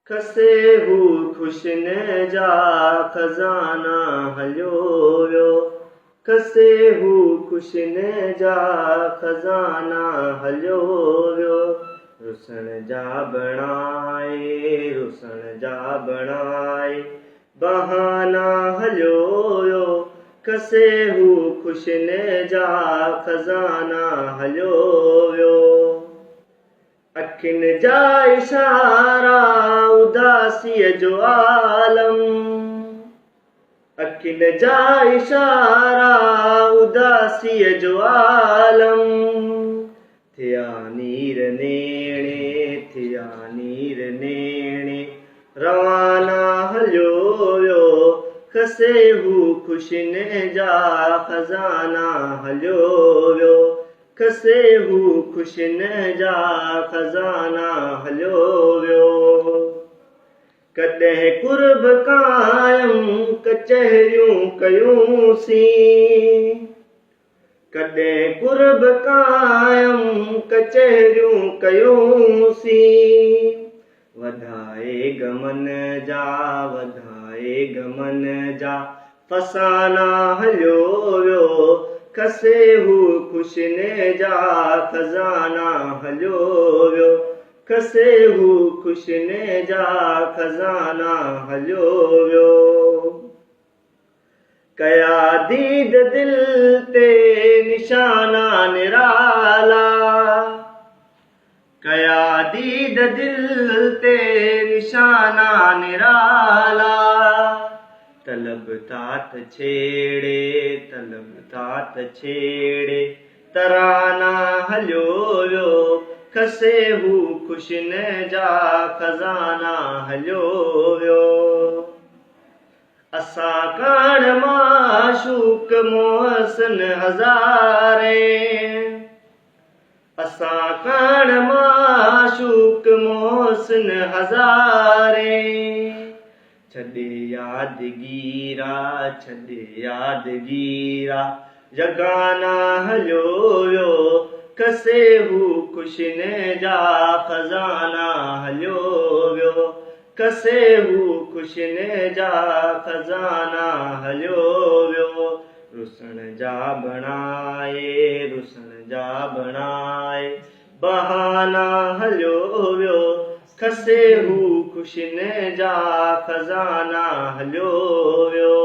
खसे हू खुशन जा खज़ाना हलियो वियो। खसे हू खुशन जा खज़ाना हलियो वियो। रुसण जा बणाए बहाना हलियो वियो। खसे हू खुशन जा खज़ाना हलियो वियो। अखियुनि जा इशारा उदासीअ जो आलम। अखियुनि जा इशारा उदासीअ जो आलम। थिया नीर नेणे रवाना हलियो वियो। खसे हू खुशन जा खज़ाना हलियो वियो। खसे हू खुशन जा खज़ाना हलियो वियो। कॾहिं कुर्ब क़ाइम कचहरियूं कयूंसीं। कॾहिं कुर्ब क़ाइम कचहरियूं कयूंसीं। वधाए गमन जा फसाना हलियो वियो। खसे हू खुशन जा खज़ाना हलियो वियो। खसे हू खुशन जा खज़ाना हलियो वियो। कया दीद दिल ते निशाना निराला। कया दीद दिल ते निशाना निराला। तलब तात छेड़े तराना हलियो वियो। खसे हू खुशन जा खज़ाना हलियो वियो। असां काण माशूक मोहसिन हज़ारे। असां काण माशूक मोहसिन हज़ारे। छॾे यादगीरा जगाना हलियो वियो। खसे हू खुशन जा खज़ाना हलियो वियो। खसे हू खुशन जा खज़ाना हलियो वियो। रुसण जा बणाए बहाना हलियो वियो। खसे हू खुशन जा खज़ाना हलियो वियो।